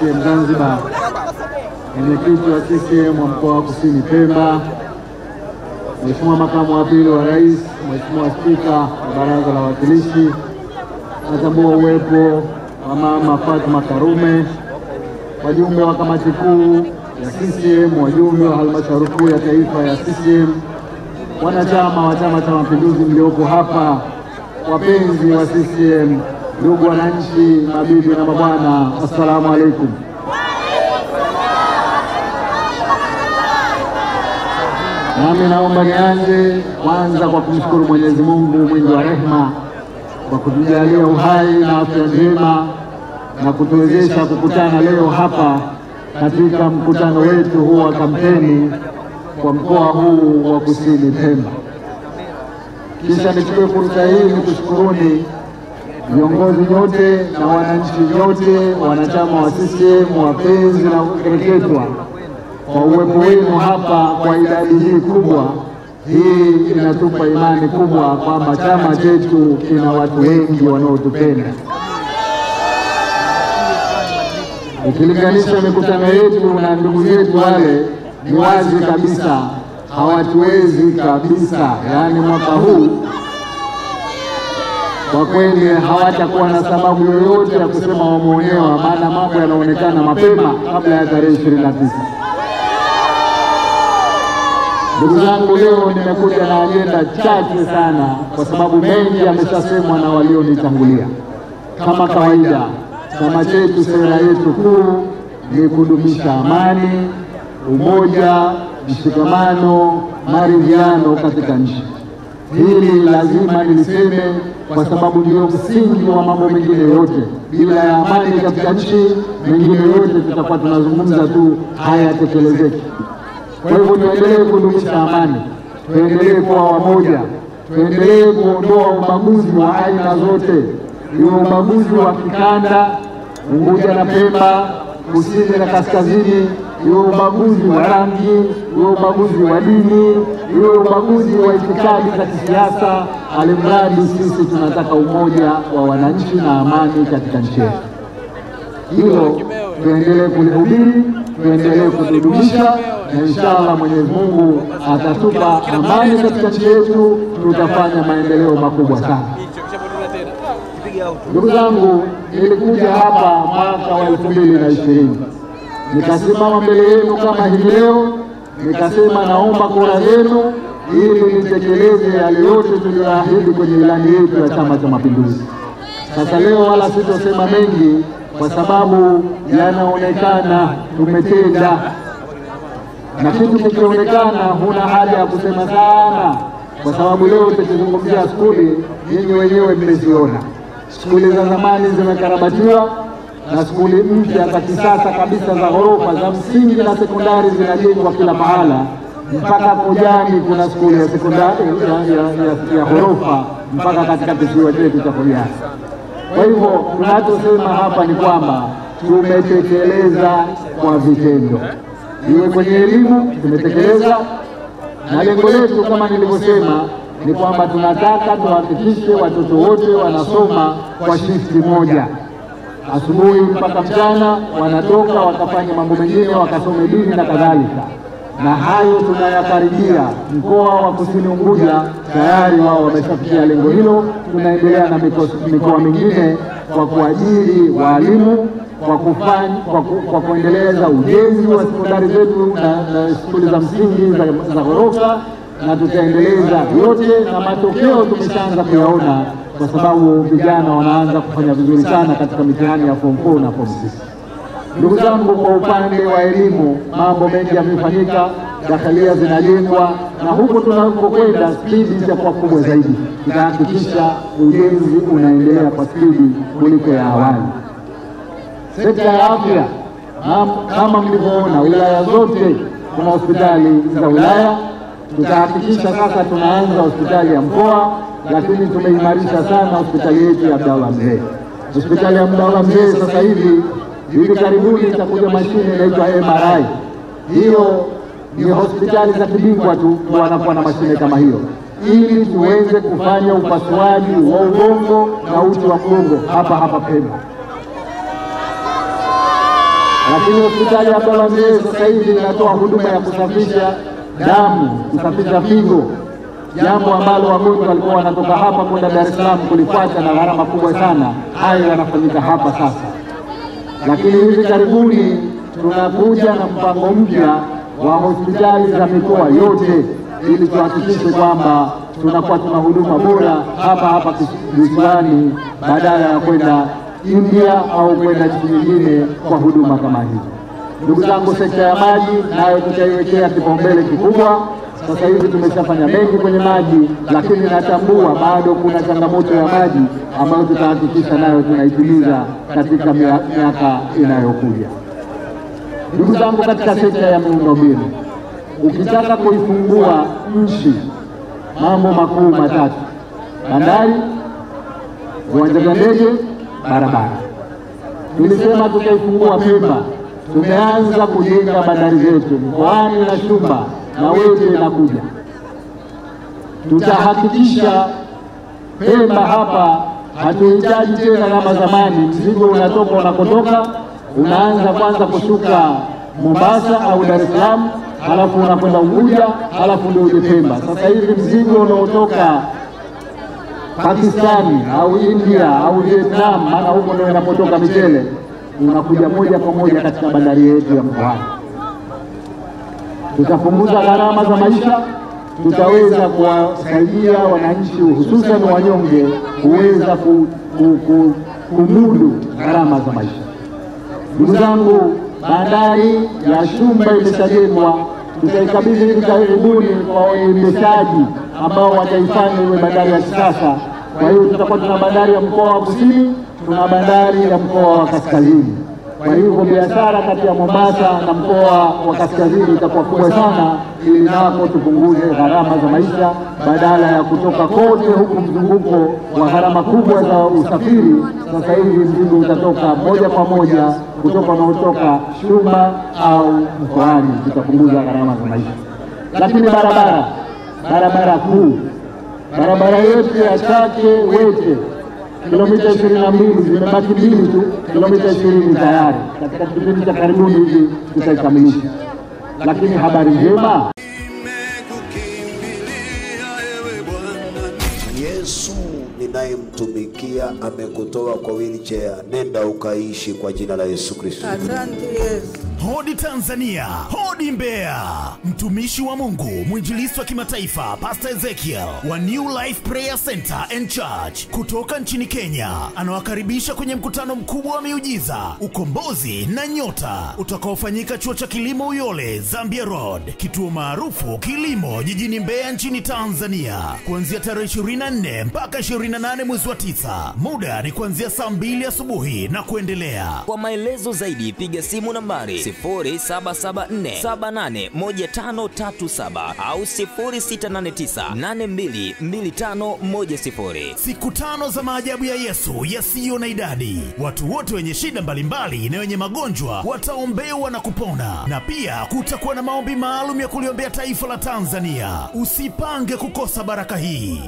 CCM Zanzibar, mwenyekiti wa CCM wa mkoa wa Kusini Pemba, Mheshimiwa Makamu wa Pili wa Rais, Mheshimiwa Spika wa Baraza la Wawakilishi, natambua uwepo wa Mama Fatma Karume, wajumbe wa kamati kuu ya CCM, wajumbe wa halmashauri kuu ya taifa ya CCM, wanachama wa Chama cha Mapinduzi mlioko hapa, wapenzi wa CCM, ndugu wananchi, mabibi na mabwana, assalamu alaikum. Nami naomba nianze kwanza kwa kumshukuru Mwenyezi Mungu mwingi wa rehema kwa kutujalia uhai na afya njema na kutuwezesha kukutana leo hapa katika mkutano wetu huu wa kampeni kwa mkoa huu wa Kusini Pemba. Kisha nichukue fursa hii nikushukuruni viongozi nyote na wananchi nyote, wanachama wa CCM, wapenzi na wakereketwa, kwa uwepo wenu hapa kwa idadi hii kubwa. Hii inatupa imani kubwa kwamba chama chetu kina watu wengi wanaotupenda. Ukilinganisha mikutano yetu na ndugu zetu wale, ni wazi kabisa hawatuwezi kabisa. Yaani mwaka huu kwa kweli hawatakuwa na sababu yoyote ya kusema wameonewa, maana mambo yanaonekana mapema kabla ya tarehe 29. Ndugu zangu, leo nimekuja na ajenda chache sana kwa sababu mengi yameshasemwa na walionitangulia. Kama kawaida, chama chetu, sera yetu kuu ni kudumisha amani, umoja, mshikamano, maridhiano katika nchi. Hili lazima niliseme kwa sababu ndio msingi wa mambo mengine yote. Bila ya amani katika nchi, mengine yote tutakuwa tunazungumza tu, hayatekelezeki. Kwa hivyo tuendelee kudumisha amani, tuendelee kuwa wamoja, tuendelee kuondoa ubaguzi wa aina zote, iwe ubaguzi wa kikanda, Unguja na Pemba, kusini na kaskazini, iwe ubaguzi wa rangi, iwe ubaguzi wa dini, iwe ubaguzi wa itikadi za kisiasa. Alimradi sisi tunataka umoja wa wananchi na amani katika nchi yetu. Hilo tuendelee kulihubiri, tuendelee kulidumisha, na inshallah Mwenyezi Mungu atatupa amani katika nchi yetu, tutafanya maendeleo makubwa sana. Ndugu zangu, nilikuja hapa mwaka wa 2020. Nikasimama mbele yenu kama hivi leo, nikasema naomba kura zenu ili nitekeleze yale yote tuliyoahidi kwenye ilani yetu ya Chama cha Mapinduzi. Sasa leo wala sitosema mengi kwa sababu yanaonekana tumetenda, na kitu kikionekana huna haja ya kusema sana, kwa sababu leo tukizungumzia skuli, nyinyi wenyewe mmeziona. Skuli za zamani zimekarabatiwa na skuli mpya za kisasa kabisa za ghorofa za msingi na sekondari zinajengwa kila mahala. Mpaka Kojani kuna skuli ya sekondari ya ghorofa mpaka katika kisiwa chetu cha Kojani. Kwa hivyo tunachosema hapa ni kwamba tumetekeleza kwa vitendo. Iwe kwenye elimu tumetekeleza, na lengo letu kama nilivyosema ni kwamba tunataka tuhakikishe watoto wote wanasoma kwa shifti moja, asubuhi mpaka mchana, wanatoka wakafanya mambo mengine, wakasome dini na kadhalika. Na hayo tunayakaribia. Mkoa wa Kusini Unguja tayari wao wameshafikia lengo hilo. Tunaendelea na mikoa mingine kwa kuajiri walimu, kwa kuendeleza ujenzi wa sekondari zetu na shule za msingi za ghorofa, na tutaendeleza yote, na matokeo tumeshaanza kuyaona kwa sababu vijana wanaanza kufanya vizuri sana katika mitihani ya form 4 na form 6. Ndugu zangu, kwa upande wa elimu mambo mengi yamefanyika, dakhalia zinajengwa, na huko tunakokwenda spidi itakuwa kubwa zaidi. Tutahakikisha ujenzi unaendelea kwa spidi kuliko ya awali. Sekta ya afya, kama mlivyoona, wilaya zote kuna hospitali za wilaya. Tutahakikisha sasa tunaanza hospitali ya mkoa, lakini tumeimarisha sana hospitali yetu ya Abdallah Mzee. Hospitali ya Abdallah Mzee sasa hivi karibuni itakuja mashine inaitwa MRI. Hiyo ni hospitali za kibingwa tu wanakuwa na mashine kama hiyo, ili tuweze kufanya upasuaji wa ubongo na uti wa mgongo hapa Pemba. Lakini hospitali ya Abdallah Mzee sasa hivi inatoa huduma ya kusafisha damu, kusafisha figo, jambo ambalo wagonjwa walikuwa wanatoka hapa kwenda Dar es Salaam kulifuata na gharama kubwa sana. Hayo yanafanyika hapa sasa. Lakini hivi karibuni tunakuja na mpango mpya wa hospitali za mikoa yote ili tuhakikishe kwamba tunakuwa tuna huduma bora hapa hapa visiwani badala ya kwenda India au kwenda nchi nyingine kwa huduma kama hizo. Ndugu zangu, sekta ya maji nayo tutaiwekea kipaumbele kikubwa. Sasa hivi tumeshafanya mengi kwenye maji, lakini natambua bado kuna changamoto ya maji ambayo tutahakikisha nayo tunaitimiza katika miaka inayokuja. Ndugu zangu, katika sekta ya miundombinu, ukitaka kuifungua nchi, mambo makuu matatu: bandari, viwanja vya ndege, barabara. Tulisema tutaifungua Pemba. Tumeanza kujenga bandari zetu Mkoani na Shumba na Wete inakuja. Tutahakikisha Pemba hapa hatuhitaji tena kama zamani, mzigo unatoka unakotoka, unaanza kwanza kushuka Mombasa au Dar es Salaam, halafu unakwenda Unguja, halafu ndio uje Pemba. Sasa hivi mzigo unaotoka Pakistani au India au Vietnam, maana huko ndio inapotoka michele, unakuja moja kwa moja katika bandari yetu ya Mkoani. Tutapunguza gharama za maisha, tutaweza kuwasaidia wananchi hususan wanyonge kuweza kumudu gharama za maisha. Ndugu zangu, bandari ya Shumba imeshajengwa, tutaikabidhi hivi karibuni kwa waendeshaji ambao wataifanya iwe bandari ya kisasa. Kwa hiyo tutakuwa tuna bandari ya mkoa wa Kusini, tuna bandari ya mkoa wa Kaskazini. Kwa hivyo biashara kati ya Mombasa na mkoa wa Kaskazini itakuwa kubwa sana, ili nako tupunguze gharama za maisha badala ya kutoka kote huku mzunguko wa gharama kubwa za usafiri. Sasa hivi mzigo utatoka moja kwa moja kutoka unaotoka Shumba au Mkoani, tutapunguza gharama za maisha. Lakini barabara kuu, barabara yetu ya Chake Wete kilomita 22 zimebaki 2 tu, kilomita 20 tayari. Katika kipindi cha karibuni hivi tutaikamilisha. Lakini habari njema, Yesu ninayemtumikia amekutoa kwa wheelchair, nenda ukaishi kwa jina la Yesu Kristo. Asante Yesu. Hodi Tanzania, hodi Mbeya. Mtumishi wa Mungu, mwinjilisti wa kimataifa Pastor Ezekiel wa New Life Prayer Center and Church kutoka nchini Kenya anawakaribisha kwenye mkutano mkubwa wa miujiza, ukombozi na nyota utakaofanyika chuo cha kilimo Uyole, Zambia Road, kituo maarufu kilimo jijini Mbeya nchini Tanzania, kuanzia tarehe 24 mpaka 28 mwezi wa 9. Muda ni kuanzia saa 2 asubuhi na kuendelea. Kwa maelezo zaidi piga simu nambari 0774781537 au 0689822510. Siku 5 za maajabu ya Yesu yasiyo na idadi. Watu wote wenye shida mbalimbali na wenye magonjwa wataombewa na kupona, na pia kutakuwa na maombi maalum ya kuliombea taifa la Tanzania. Usipange kukosa baraka hii.